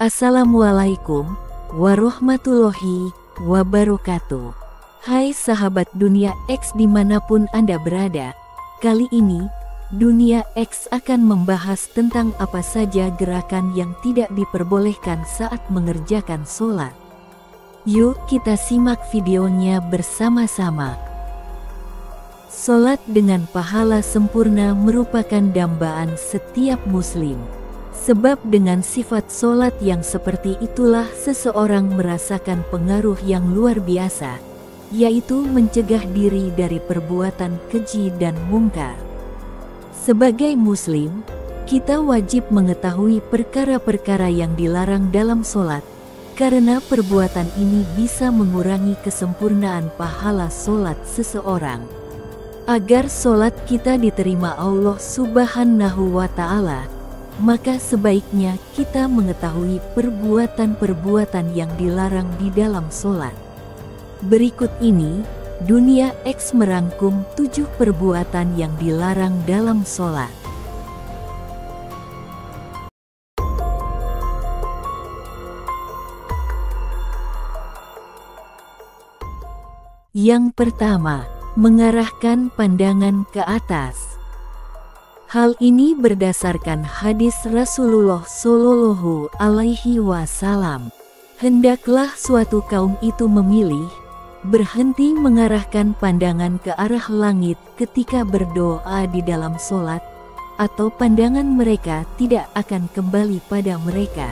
Assalamualaikum warahmatullahi wabarakatuh. Hai sahabat Dunia X dimanapun Anda berada, kali ini Dunia X akan membahas tentang apa saja gerakan yang tidak diperbolehkan saat mengerjakan sholat. Yuk kita simak videonya bersama-sama. Sholat dengan pahala sempurna merupakan dambaan setiap muslim. Sebab dengan sifat sholat yang seperti itulah seseorang merasakan pengaruh yang luar biasa, yaitu mencegah diri dari perbuatan keji dan mungkar. Sebagai muslim, kita wajib mengetahui perkara-perkara yang dilarang dalam sholat, karena perbuatan ini bisa mengurangi kesempurnaan pahala sholat seseorang. Agar sholat kita diterima Allah Subhanahu wa Ta'ala, maka sebaiknya kita mengetahui perbuatan-perbuatan yang dilarang di dalam sholat. Berikut ini, Dunia X merangkum 7 perbuatan yang dilarang dalam sholat. Yang pertama, mengarahkan pandangan ke atas. Hal ini berdasarkan hadis Rasulullah Shallallahu Alaihi Wasallam. Hendaklah suatu kaum itu memilih berhenti mengarahkan pandangan ke arah langit ketika berdoa di dalam sholat, atau pandangan mereka tidak akan kembali pada mereka.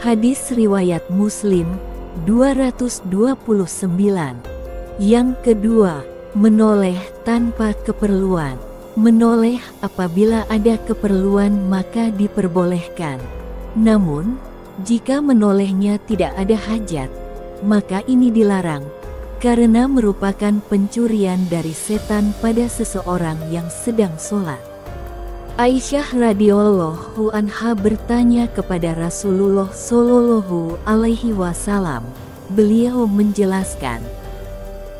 Hadis riwayat Muslim 229. Yang kedua, menoleh tanpa keperluan. Menoleh apabila ada keperluan maka diperbolehkan. Namun, jika menolehnya tidak ada hajat, maka ini dilarang, karena merupakan pencurian dari setan pada seseorang yang sedang sholat. Aisyah radhiyallahu anha bertanya kepada Rasulullah Shallallahu Alaihi Wasallam. Beliau menjelaskan,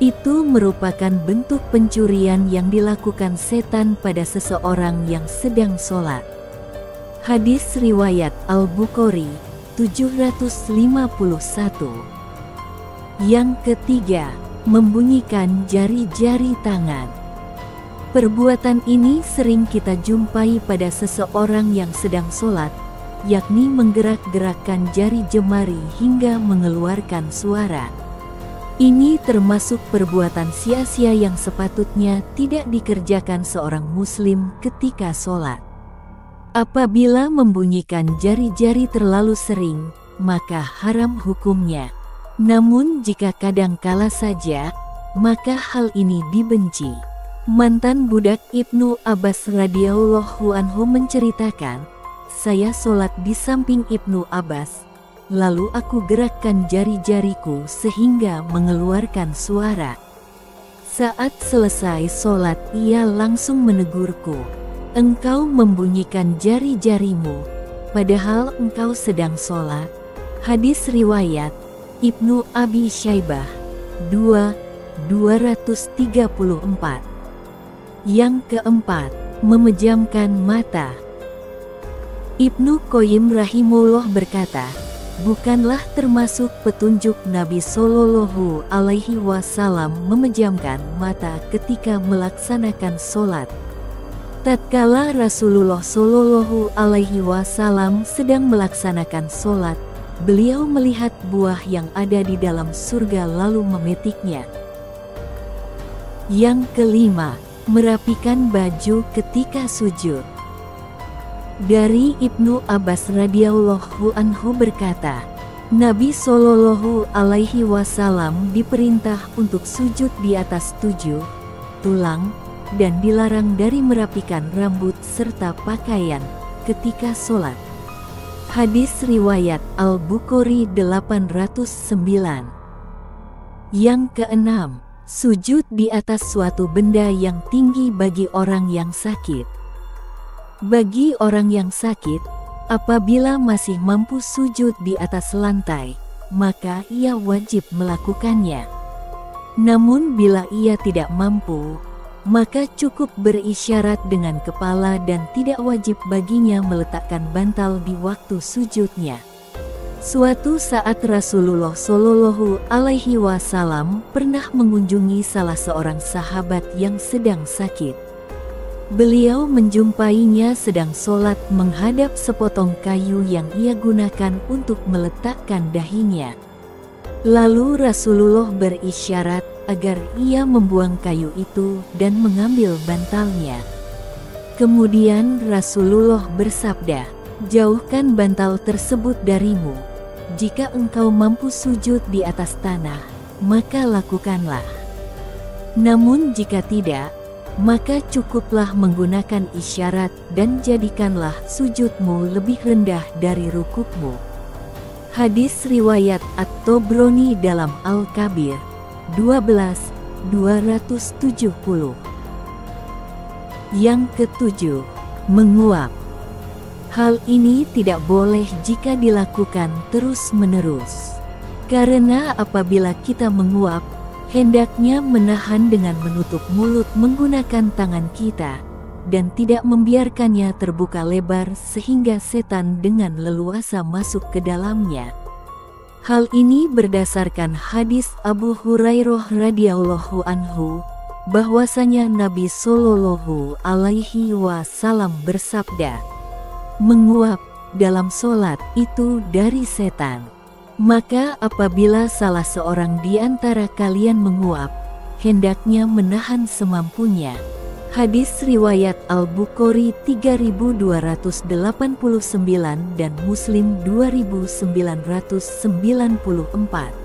itu merupakan bentuk pencurian yang dilakukan setan pada seseorang yang sedang sholat. Hadis riwayat Al-Bukhari 751. Yang ketiga, membunyikan jari-jari tangan. Perbuatan ini sering kita jumpai pada seseorang yang sedang sholat, yakni menggerak-gerakkan jari jemari hingga mengeluarkan suara. Ini termasuk perbuatan sia-sia yang sepatutnya tidak dikerjakan seorang muslim ketika sholat. Apabila membunyikan jari-jari terlalu sering, maka haram hukumnya. Namun jika kadang-kala saja, maka hal ini dibenci. Mantan budak Ibnu Abbas radhiyallahu anhu menceritakan, saya sholat di samping Ibnu Abbas, lalu aku gerakkan jari-jariku sehingga mengeluarkan suara. Saat selesai sholat ia langsung menegurku, engkau membunyikan jari-jarimu, padahal engkau sedang sholat. Hadis riwayat Ibnu Abi Syaibah 2:234. Yang keempat, memejamkan mata. Ibnu Qayyim rahimahullah berkata, bukanlah termasuk petunjuk Nabi Shallallahu Alaihi Wasallam memejamkan mata ketika melaksanakan sholat. Tatkala Rasulullah Shallallahu Alaihi Wasallam sedang melaksanakan sholat, beliau melihat buah yang ada di dalam surga lalu memetiknya. Yang kelima, merapikan baju ketika sujud. Dari Ibnu Abbas radhiyallahu anhu berkata, Nabi Shallallahu Alaihi Wasallam diperintah untuk sujud di atas 7 tulang dan dilarang dari merapikan rambut serta pakaian ketika sholat. Hadis riwayat Al-Bukhari 809. Yang keenam, sujud di atas suatu benda yang tinggi bagi orang yang sakit. Bagi orang yang sakit, apabila masih mampu sujud di atas lantai, maka ia wajib melakukannya. Namun bila ia tidak mampu, maka cukup berisyarat dengan kepala dan tidak wajib baginya meletakkan bantal di waktu sujudnya. Suatu saat Rasulullah Shallallahu Alaihi Wasallam pernah mengunjungi salah seorang sahabat yang sedang sakit. Beliau menjumpainya sedang sholat menghadap sepotong kayu yang ia gunakan untuk meletakkan dahinya. Lalu Rasulullah berisyarat agar ia membuang kayu itu dan mengambil bantalnya. Kemudian Rasulullah bersabda, "Jauhkan bantal tersebut darimu. Jika engkau mampu sujud di atas tanah, maka lakukanlah. Namun jika tidak, maka cukuplah menggunakan isyarat dan jadikanlah sujudmu lebih rendah dari rukukmu." Hadis riwayat At-Tobroni dalam Al-Kabir 12.270. Yang ketujuh, menguap. Hal ini tidak boleh jika dilakukan terus-menerus. Karena apabila kita menguap, hendaknya menahan dengan menutup mulut menggunakan tangan kita, dan tidak membiarkannya terbuka lebar sehingga setan dengan leluasa masuk ke dalamnya. Hal ini berdasarkan hadis Abu Hurairah radhiyallahu anhu, bahwasanya Nabi Shallallahu Alaihi Wasallam bersabda, "Menguap dalam sholat itu dari setan. Maka apabila salah seorang di antara kalian menguap, hendaknya menahan semampunya." Hadis riwayat Al-Bukhari 3289 dan Muslim 2994.